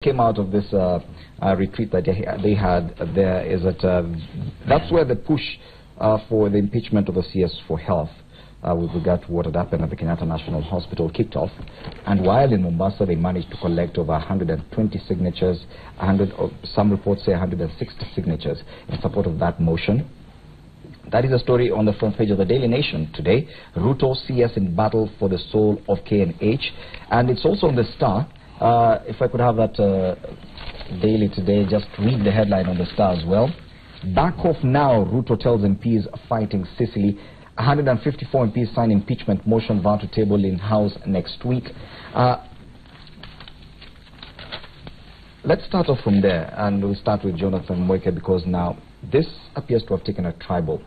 Came out of this retreat that they had there is that that's where the push for the impeachment of the CS for health with regard to what had happened at the Kenyatta National Hospital kicked off. And while in Mombasa they managed to collect over 120 signatures, some reports say 160 signatures in support of that motion. That is a story on the front page of the Daily Nation today. Ruto CS in battle for the soul of KNH, and it's also on the Star. If I could have that daily today, just read the headline on the Star as well. Back off now, Ruto tells MPs fighting Sicily. 154 MPs sign impeachment motion vow to table in House next week. Let's start off from there, and we'll start with Jonathan Mweke, because now this appears to have taken a tribal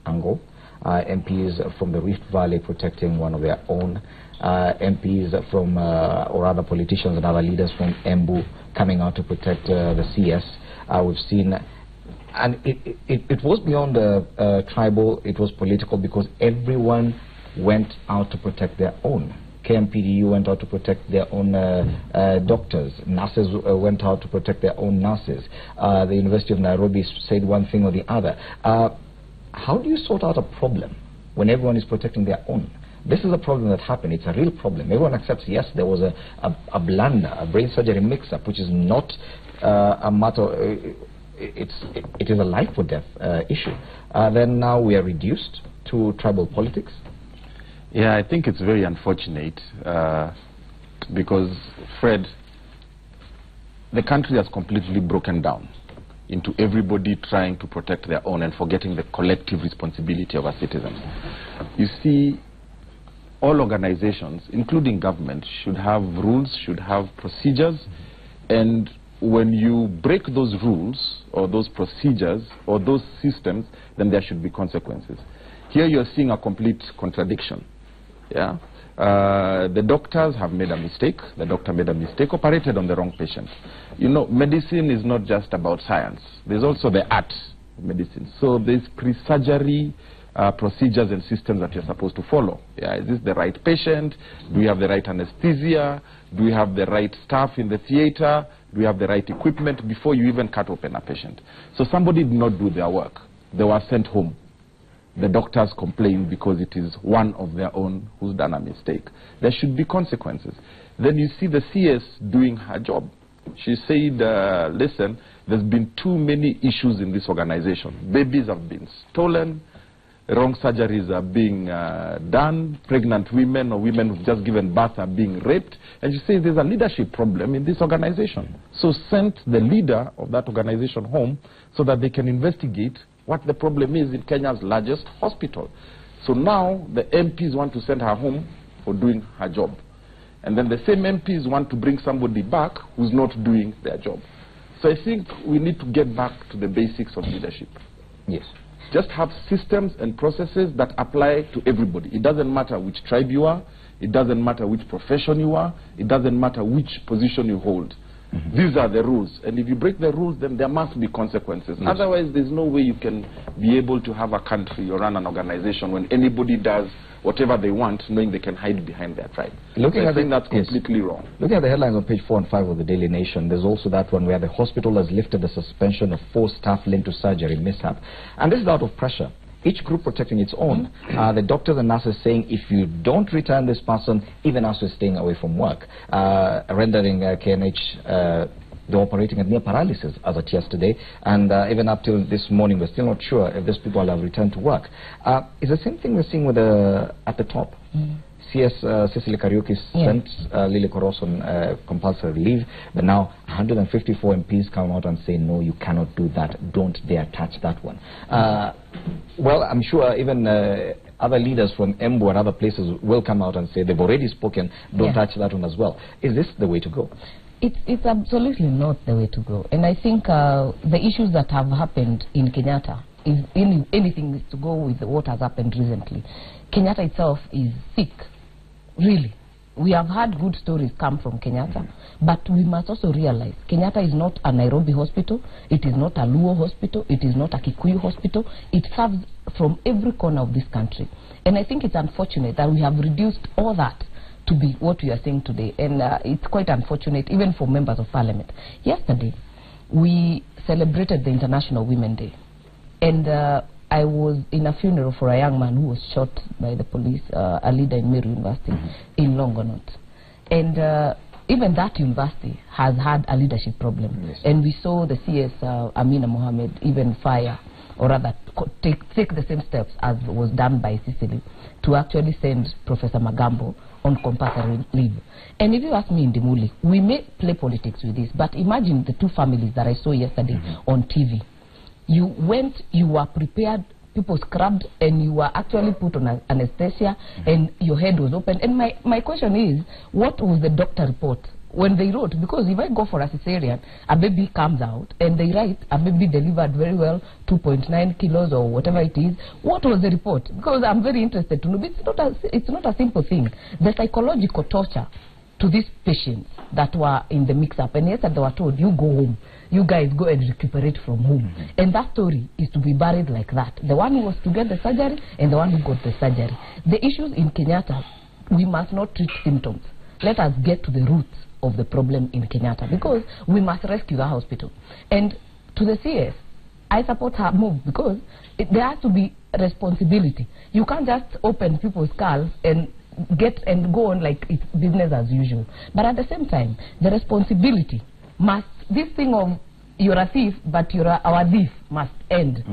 angle. MPs from the Rift Valley protecting one of their own. MPs from, or other politicians and other leaders from Embu coming out to protect the CS. We've seen, and it was beyond tribal, it was political, because everyone went out to protect their own. KMPDU went out to protect their own doctors. Nurses went out to protect their own nurses. The University of Nairobi said one thing or the other. How do you sort out a problem when everyone is protecting their own? This is a problem that happened. It's a real problem. Everyone accepts, yes, there was a blunder, a brain surgery mix-up, which is not a matter, it is a life or death issue. Then now we are reduced to tribal politics. Yeah, I think it's very unfortunate because, Fred, the country has completely broken down into everybody trying to protect their own and forgetting the collective responsibility of our citizens. You see, all organizations, including government, should have rules, should have procedures, and when you break those rules or those procedures or those systems, then there should be consequences. Here you're seeing a complete contradiction. Yeah? The doctors have made a mistake. The doctor made a mistake, operated on the wrong patient. You know, medicine is not just about science. There's also the art of medicine. So there's pre-surgery procedures and systems that you're supposed to follow. Yeah, is this the right patient? Do we have the right anesthesia? Do we have the right staff in the theater? Do we have the right equipment before you even cut open a patient? So somebody did not do their work. They were sent home. The doctors complain because it is one of their own who's done a mistake. There should be consequences. Then you see the CS doing her job. She said, listen, there's been too many issues in this organization. Babies have been stolen. Wrong surgeries are being done. Pregnant women or women who've just given birth are being raped. And you say there's a leadership problem in this organization. So send the leader of that organization home so that they can investigate what the problem is in Kenya's largest hospital. So now the MPs want to send her home for doing her job. And then the same MPs want to bring somebody back who's not doing their job. So I think we need to get back to the basics of leadership. Yes. Just have systems and processes that apply to everybody. It doesn't matter which tribe you are. It doesn't matter which profession you are. It doesn't matter which position you hold. These are the rules. And if you break the rules, then there must be consequences. Yes. Otherwise, there's no way you can be able to have a country or run an organization when anybody does whatever they want, knowing they can hide behind their tribe. Looking at that's completely wrong. Looking at the headlines on page 4 and 5 of the Daily Nation, there's also that one where the hospital has lifted the suspension of 4 staff linked to surgery mishap. And this is out of pressure. Each group protecting its own. The doctors and nurses saying, if you don't return this person, even us, we're staying away from work. Rendering KNH, they're operating at near paralysis as of yesterday. And even up till this morning, we're still not sure if these people have returned to work. It's the same thing we're seeing with at the top. CS Cecily Kariuki sent Lily Koros on compulsory leave, but now 154 MPs come out and say, no, you cannot do that. Don't dare touch that one. Well, I'm sure even other leaders from Embu and other places will come out and say they've already spoken, don't touch that one as well. Is this the way to go? It's absolutely not the way to go. And I think the issues that have happened in Kenyatta, if anything is to go with what has happened recently, Kenyatta itself is sick. Really. We have had good stories come from Kenyatta, but we must also realize Kenyatta is not a Nairobi hospital, it is not a Luo hospital, it is not a Kikuyu hospital. It serves from every corner of this country. And I think it's unfortunate that we have reduced all that to be what we are seeing today. And it's quite unfortunate, even for members of parliament. Yesterday, we celebrated the International Women's Day. And I was in a funeral for a young man who was shot by the police, a leader in Meru University in Longonot. And even that university has had a leadership problem. Yes. And we saw the CS, Amina Mohammed, even fire, or rather take the same steps as was done by Sicily, to actually send Professor Magambo on compulsory leave. And if you ask me in Dimuli, we may play politics with this, but imagine the two families that I saw yesterday on TV. You went, you were prepared, people scrubbed, and you were actually put on anesthesia, and your head was open. And my question is, what was the doctor report when they wrote? Because if I go for a cesarean, a baby comes out, and they write, a baby delivered very well, 2.9 kilos or whatever it is. What was the report? Because I'm very interested to know. It's not a simple thing. The psychological torture to these patients that were in the mix-up. And yesterday they were told, you go home. You guys go and recuperate from home. And that story is to be buried like that. The one who was to get the surgery and the one who got the surgery. The issues in Kenyatta, we must not treat symptoms. Let us get to the roots of the problem in Kenyatta, because we must rescue the hospital. And to the CS, I support her move, because there has to be responsibility. You can't just open people's skulls and go on like it's business as usual. But at the same time, the responsibility must, this thing of you're a thief but you're our thief, must end.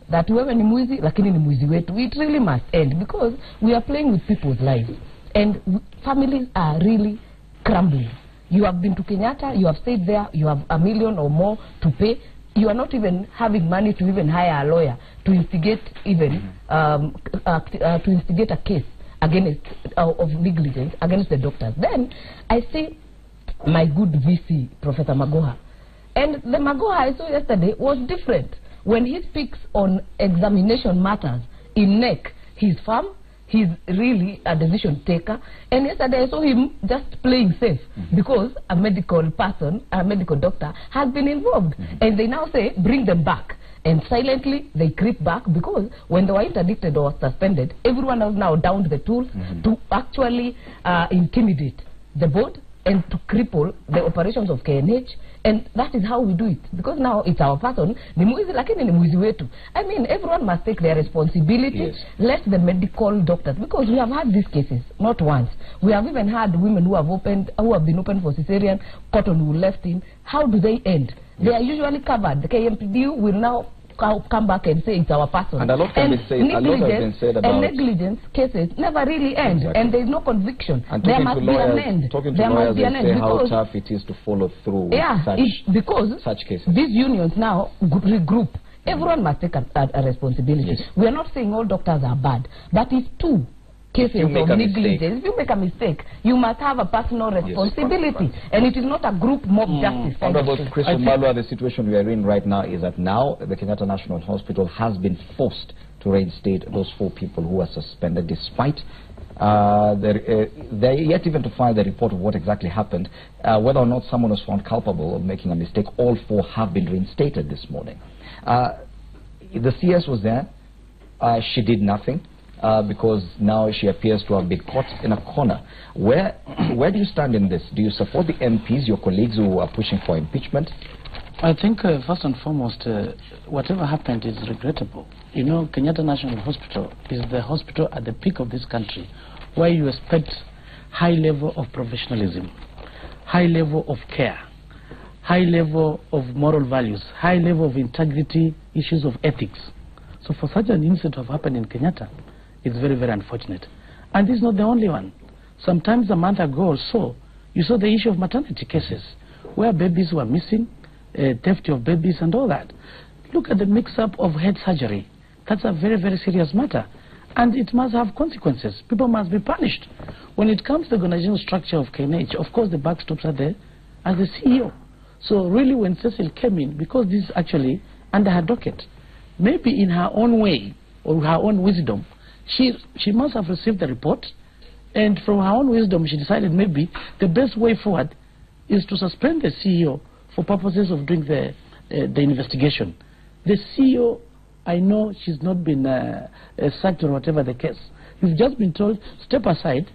That wewe ni mwizi lakini ni mwizi wetu, it really must end, because we are playing with people's lives and families are really crumbling. You have been to Kenyatta, you have stayed there, you have $1 million or more to pay. You are not even having money to even hire a lawyer to instigate even to instigate a case against of negligence against the doctors. Then I see my good VC, Professor Magoha. And the Magoha I saw yesterday was different. When he speaks on examination matters in NEC, he's firm, he's really a decision taker. And yesterday I saw him just playing safe, because a medical person, a medical doctor, has been involved. And they now say, bring them back. And silently they creep back, because when they were interdicted or suspended, everyone has now downed the tools to actually intimidate the board and to cripple the operations of KNH. And that is how we do it, because now it's our person. I mean, everyone must take their responsibility. Yes. Let the medical doctors, because we have had these cases not once. We have even had women who have been opened for cesarean, cotton wool left in. How do they end? Yes. They are usually covered. The KMPDU will now come back and say it's our person. And a lot can be said. A lot has been said about. And negligence cases never really end, and there is no conviction. And there must be an end. Talking to lawyers, they say how tough it is to follow through with such cases. These unions now regroup. Everyone must take a responsibility. Yes. We are not saying all doctors are bad, but it's two cases of negligence. If you make a mistake, you must have a personal responsibility. Yes, and it is not a group mob justice. Honorable Christian Malwa, the situation we are in right now is that now the Kenyatta National Hospital has been forced to reinstate those 4 people who were suspended, despite they're yet even to find the report of what exactly happened. Whether or not someone was found culpable of making a mistake, all 4 have been reinstated this morning. The CS was there. She did nothing. Because now she appears to have been caught in a corner. Where do you stand in this? Do you support the MPs, your colleagues who are pushing for impeachment? I think first and foremost, whatever happened is regrettable. You know, Kenyatta National Hospital is the hospital at the peak of this country, where you expect high level of professionalism, high level of care, high level of moral values, high level of integrity, issues of ethics. So for such an incident to have happened in Kenyatta, it's very, very unfortunate. And this is not the only one. Sometimes a month ago or so, you saw the issue of maternity cases, where babies were missing, theft of babies and all that. Look at the mix-up of head surgery. That's a very, very serious matter. And it must have consequences. People must be punished. When it comes to the organizational structure of KNH, of course the backstops are there as the CEO. So really when Cecil came in, because this is actually under her docket, maybe in her own way or her own wisdom, she must have received the report, and from her own wisdom she decided maybe the best way forward is to suspend the CEO for purposes of doing the investigation. The CEO, I know she's not been sacked or whatever the case. You've just been told, step aside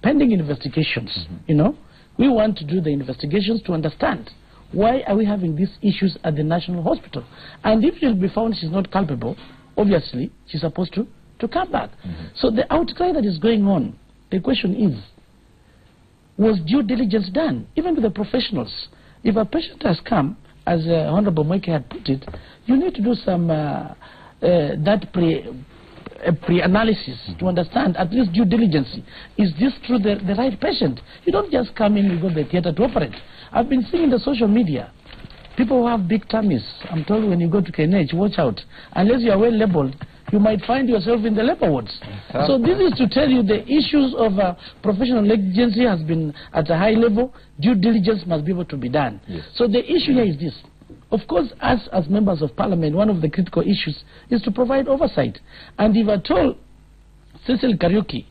pending investigations, you know. We want to do the investigations to understand why are we having these issues at the National Hospital. And if she'll be found she's not culpable, obviously she's supposed to come back. So the outcry that is going on, the question is, was due diligence done, even with the professionals? If a patient has come, as Honorable Moike had put it, you need to do some pre-analysis to understand, at least due diligence. Is this true the right patient? You don't just come in and go to the theater to operate. I've been seeing in the social media, people who have big tummies. I'm told when you go to KNH, watch out. Unless you are well labeled, you might find yourself in the labor wards. So this is to tell you the issues of professional negligence has been at a high level. Due diligence must be able to be done. Yes. So the issue here is this. Of course, us as members of parliament, one of the critical issues is to provide oversight. And if at all Cecil Kariuki,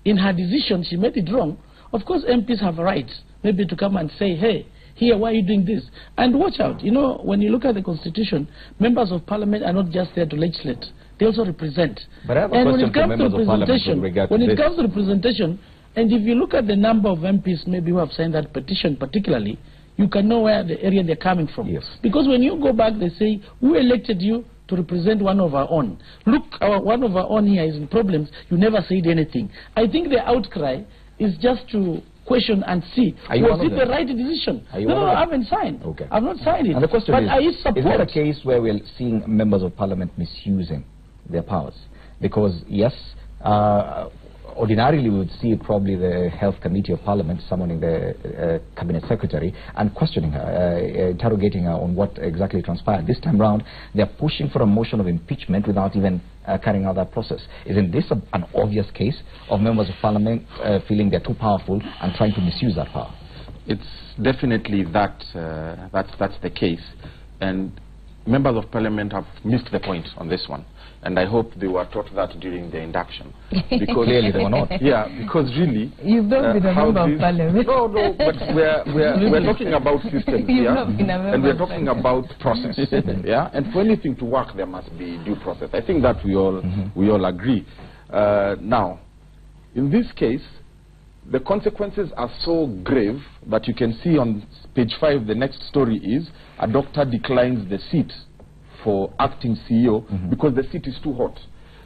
in her decision, she made it wrong, of course MPs have a right maybe to come and say, hey, here, why are you doing this? And watch out. You know, when you look at the Constitution, members of parliament are not just there to legislate. They also represent. But I have a question for members of parliament with regard to when this. it comes to representation, and if you look at the number of MPs maybe who have signed that petition particularly, you can know where the area they're coming from. Yes. Because when you go back, they say, who elected you to represent one of our own? Look, one of our own here is in problems. You never said anything. I think the outcry is just to question and see, was it the right decision? No, I haven't signed. Okay. I've not signed it. And the question is there a case where we're seeing members of parliament misusing their powers? Because, yes, ordinarily we would see probably the health committee of parliament summoning the cabinet secretary and questioning her, interrogating her on what exactly transpired. This time round, they're pushing for a motion of impeachment without even carrying out that process. Isn't this an obvious case of members of parliament feeling they're too powerful and trying to misuse that power? It's definitely that's the case, and members of parliament have missed the point on this one. And I hope they were taught that during the induction. Because clearly they were not. Yeah, because really... You've not been a member of parliament. No, but we're talking about systems here. And we're talking about process. Yeah, and for anything to work, there must be due process. I think that we all agree. Now, in this case, the consequences are so grave that you can see on page 5, the next story is, a doctor declines the seat for acting CEO because the seat is too hot.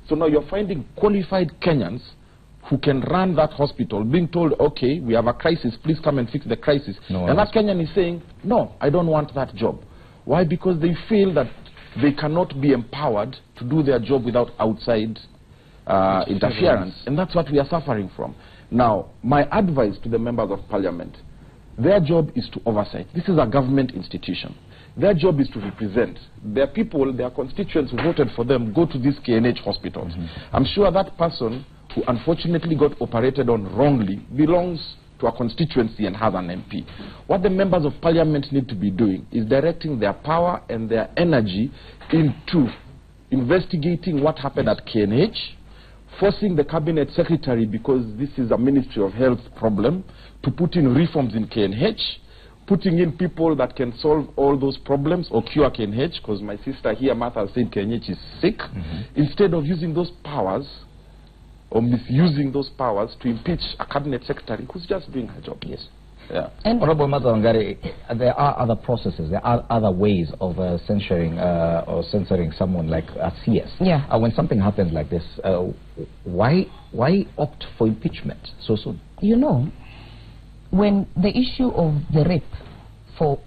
So now you're finding qualified Kenyans who can run that hospital being told, okay, we have a crisis, please come and fix the crisis. No, and that Kenyan is saying, no, I don't want that job. Why? Because they feel that they cannot be empowered to do their job without outside interference. And that's what we are suffering from. Now, my advice to the members of parliament, their job is to oversight. This is a government institution. Their job is to represent. Their people, their constituents who voted for them go to these KNH hospitals. I'm sure that person who unfortunately got operated on wrongly belongs to a constituency and has an MP. What the members of parliament need to be doing is directing their power and their energy into investigating what happened at KNH, forcing the cabinet secretary, because this is a Ministry of Health problem, to put in reforms in KNH, putting in people that can solve all those problems or cure KNH, because my sister here, Martha, said KNH is sick, instead of using those powers or misusing those powers to impeach a cabinet secretary who's just doing her job. Yes. Yeah. Honorable Martha Wangari, there are other processes, there are other ways of censoring or censoring someone like a CS. Yeah. When something happens like this, why opt for impeachment so soon? You know, when the issue of the rape for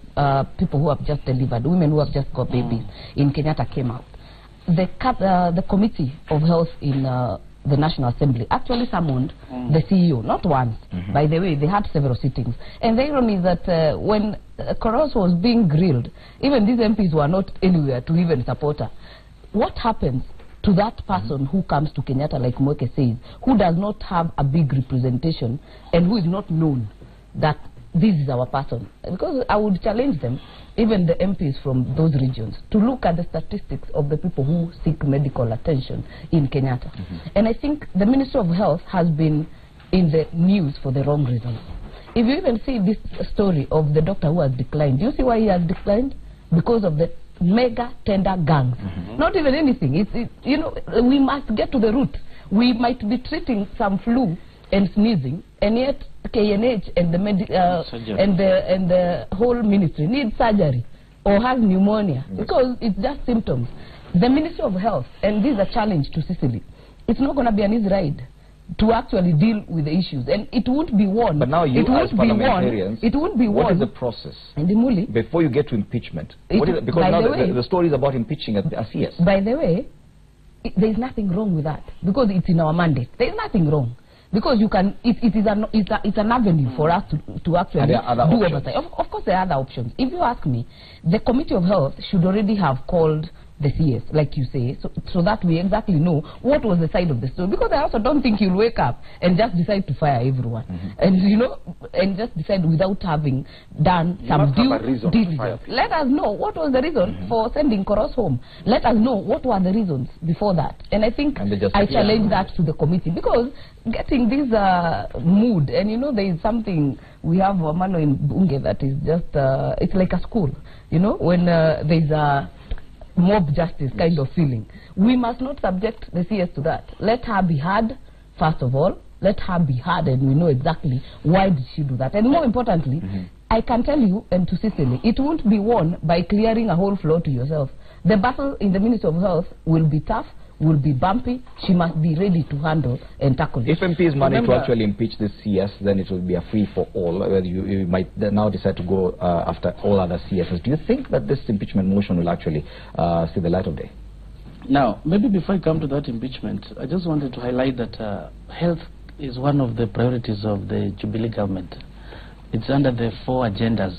people who have just delivered, women who have just got babies in Kenyatta came out, the Committee of Health in the National Assembly actually summoned the CEO, not once. By the way, they had several sittings. And the irony is that when Koros was being grilled, even these MPs were not anywhere to even support her. What happens to that person who comes to Kenyatta, like Moike says, who does not have a big representation and who is not known that this is our person? Because I would challenge them, even the MPs from those regions, to look at the statistics of the people who seek medical attention in Kenyatta. And I think the Ministry of Health has been in the news for the wrong reasons. If you even see this story of the doctor who has declined, do you see why he has declined? Because of the mega tender gangs. Not even anything. You know, we must get to the root. We might be treating some flu and sneezing, and yet KNH and the whole ministry needs surgery or has pneumonia because it's just symptoms. The Ministry of Health, and this is a challenge to Sicily, it's not going to be an easy ride to actually deal with the issues, and it won't be one. But now you as parliamentarians, what is the process before you get to impeachment? Because now the story is about impeaching a CS. By the way, there is nothing wrong with that because it's in our mandate. There is nothing wrong because you can. It's an avenue for us to actually do oversight. Of course, there are other options. If you ask me, the Committee of Health should already have called the CS, like you say, so that we exactly know what was the side of the story. Because I also don't think you'll wake up and just decide to fire everyone, and and just decide without having done some due diligence. Let us know what was the reason for sending Koros home. Let us know what were the reasons before that. And I think I challenge that to the committee because getting this mood, and there is something we have Mano in Bunge that is just it's like a school, when there's a mob justice kind of feeling. We must not subject the CS to that. Let her be heard, first of all. Let her be heard, and we know exactly why did she do that. And more importantly, I can tell you, and to Sicily, it won't be won by clearing a whole floor to yourself. The battle in the Ministry of Health will be tough, will be bumpy. She must be ready to handle and tackle it. If MPs manage to actually impeach this CS, then it will be a free-for-all. You might now decide to go after all other CSs. Do you think that this impeachment motion will actually see the light of day? Now, maybe before I come to that impeachment, I just wanted to highlight that health is one of the priorities of the Jubilee government. It's under the 4 agendas,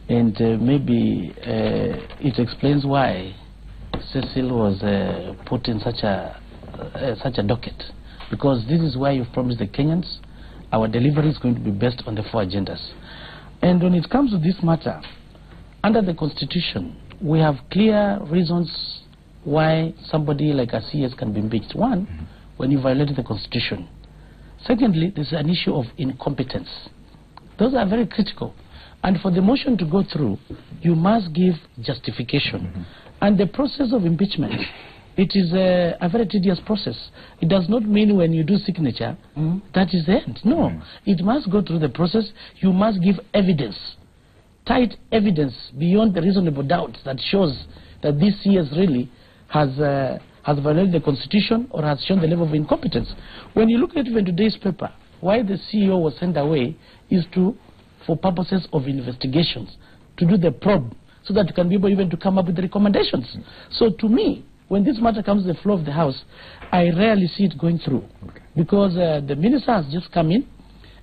and maybe it explains why Cecil was put in such a docket, because this is why you've promised the Kenyans our delivery is going to be based on the 4 agendas. And when it comes to this matter, under the Constitution, we have clear reasons why somebody like a CS can be impeached. One, when you violated the Constitution. Secondly, there's an issue of incompetence. Those are very critical. And for the motion to go through, you must give justification. And the process of impeachment, it is a very tedious process. It does not mean when you do signature, that is the end. No, it must go through the process. You must give evidence, tight evidence beyond the reasonable doubt that shows that this CS really has violated the Constitution or has shown the level of incompetence. When you look at even today's paper, why the CEO was sent away is for purposes of investigations, to do the probe, so that you can be able even to come up with the recommendations. So to me, when this matter comes to the floor of the House, I rarely see it going through. Because the minister has just come in,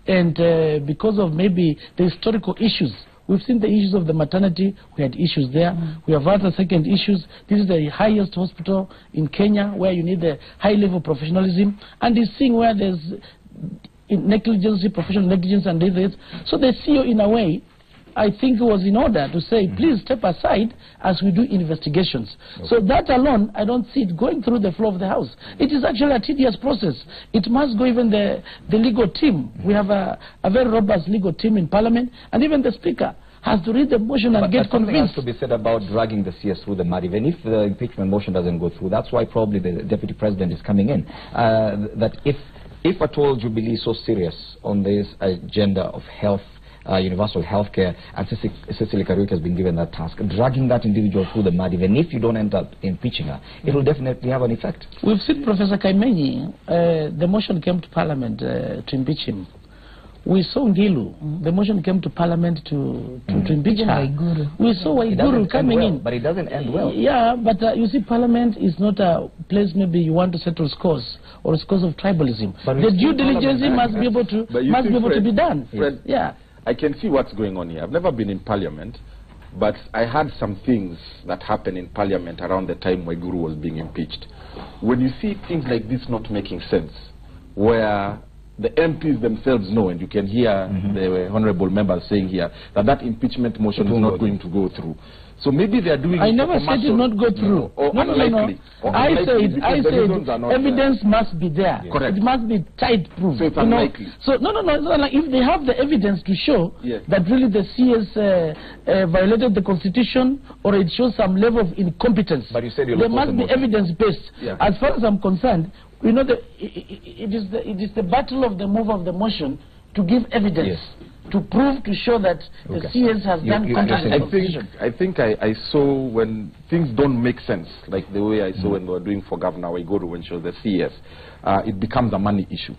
and because of maybe the historical issues, we've seen the issues of the maternity, we had issues there. We have other second issues. This is the highest hospital in Kenya where you need a high level of professionalism, and this thing where there's negligence, professional negligence and this. So the CEO, in a way, I think it was in order to say, please step aside as we do investigations. So that alone, I don't see it going through the floor of the House. It is actually a tedious process. It must go even the legal team. We have a very robust legal team in Parliament, and even the Speaker has to read the motion and get convinced. Something has to be said about dragging the CS through the mud. Even if the impeachment motion doesn't go through, that's why probably the Deputy President is coming in. That if at all Jubilee is so serious on this agenda of health, universal health care, and Cecily Kariuki has been given that task, dragging that individual through the mud, even if you don't end up impeaching her, it will definitely have an effect. We've seen Professor Kaimenyi, the motion came to Parliament to impeach him. We saw Ngilu, the motion came to Parliament to impeach her. We saw Waiguru coming in. But it doesn't end well. Yeah, but you see, Parliament is not a place maybe you want to settle scores or scores of tribalism. But the due diligence must be able to be done. Fred, yeah. I can see what's going on here. I've never been in Parliament, but I heard some things that happened in Parliament around the time Waiguru was being impeached. When you see things like this not making sense, where the MPs themselves know, and you can hear the honorable members saying here, that impeachment motion is not going to go through. So maybe they are doing. I never said it not go through. No. I said evidence must be there. Yes. Correct. It must be tight proof. So it's unlikely. So no. It's not like if they have the evidence to show that really the CS violated the Constitution, or it shows some level of incompetence. But you said there must be evidence based. Yeah. As far as I'm concerned, You know, it is the battle of the move of the motion to give evidence, to prove, to show that the CS has done contrary. I think I saw when things don't make sense, like the way I saw when we were doing for Governor Waiguru when she was the CS, it becomes a money issue.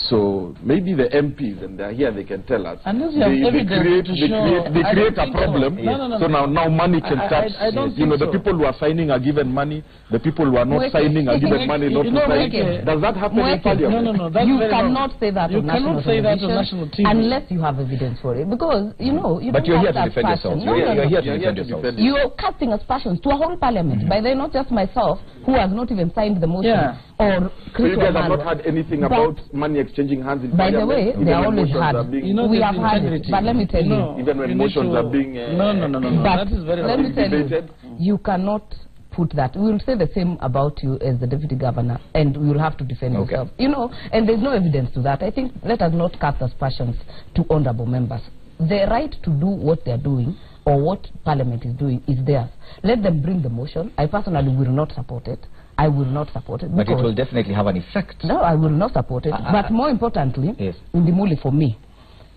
So maybe the MPs, and they're here, they can tell us. Unless you have evidence to show, they create a problem. So now money can start. You know, the people who are signing are given money. The people who are not signing are given money not to sign. Does that happen in Parliament? No. You cannot say that on national TV unless you have evidence for it, because you know you but don't you're have here to defend yourselves. You're here to defend yourselves. You are casting aspersions to a whole Parliament. By then, not just myself, who has not even signed the motion, or so you guys have not had anything about money exchanging hands in By the way, they are always hard. We have had it, but let me tell you. Even when motions are being... No. But that is very let me tell you, you cannot put that. We will say the same about you as the deputy governor, and we will have to defend yourself. You know, and there's no evidence to that. I think let us not cast aspersions to honorable members. The right to do what they are doing, or what Parliament is doing, is theirs. Let them bring the motion. I personally will not support it. I will not support it. But it will definitely have an effect. No, I will not support it. But more importantly, Indimuli, for me,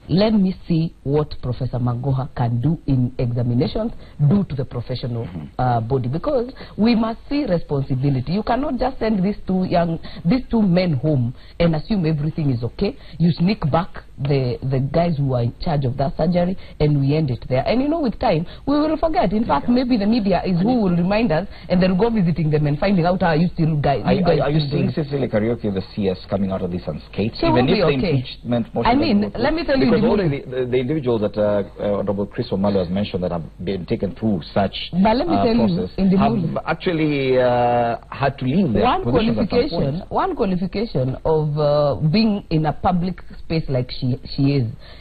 let me see what Professor Magoha can do in examinations, do to the professional body, because we must see responsibility. You cannot just send these two men home and assume everything is okay. You sneak back the guys who are in charge of that surgery, and we end it there. And you know, with time, we will forget. In fact, maybe the media is who will remind us, and they'll go visiting them and finding out, are you still guys? Are you seeing Cecily Karaoke, the CS, coming out of this unscathed? So even if the okay. impeachment motion... I mean, let me tell you... Because all the individuals that Honorable Chris Omalo has mentioned that have been taken through such process have actually had to leave their positions. One qualification of being in a public space like she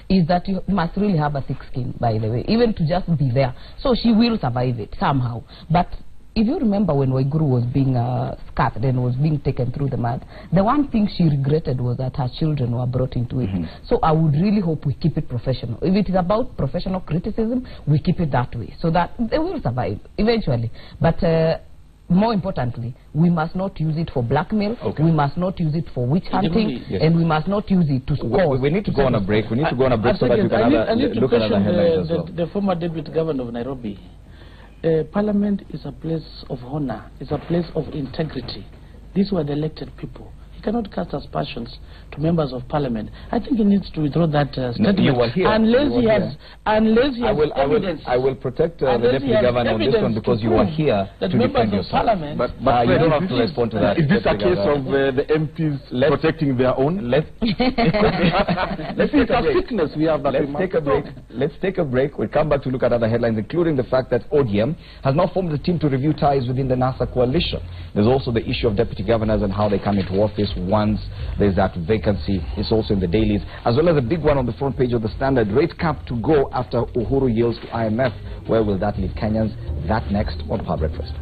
is that you must really have a thick skin, by the way, even to just be there. So she will survive it somehow. But if you remember when Waiguru was being scarred and was being taken through the mud, the one thing she regretted was that her children were brought into it. So I would really hope we keep it professional. If it is about professional criticism, we keep it that way, so that they will survive eventually. But more importantly, we must not use it for blackmail, we must not use it for witch hunting, and we must not use it to score. We need to go on a break. We need to go on a break so that we can look at other headlines as well. The former deputy governor of Nairobi. Parliament is a place of honor, it's a place of integrity. These were the elected people. He cannot cast aspersions to members of Parliament. I think he needs to withdraw that statement. You were here. Unless he has evidence. I will protect the deputy governor on this one, because you were here to defend yourself. But you don't have to respond to that. Is this a case of the MPs protecting their own? Let's take a sickness we have. Let's take a break. We'll come back to look at other headlines, including the fact that ODM has now formed a team to review ties within the NASA coalition. There's also the issue of deputy governors and how they come into office once there's that vacancy. It's also in the dailies, as well as a big one on the front page of the Standard: rate cap to go after Uhuru yields to IMF. Where will that leave Kenyans? That next on Power Breakfast.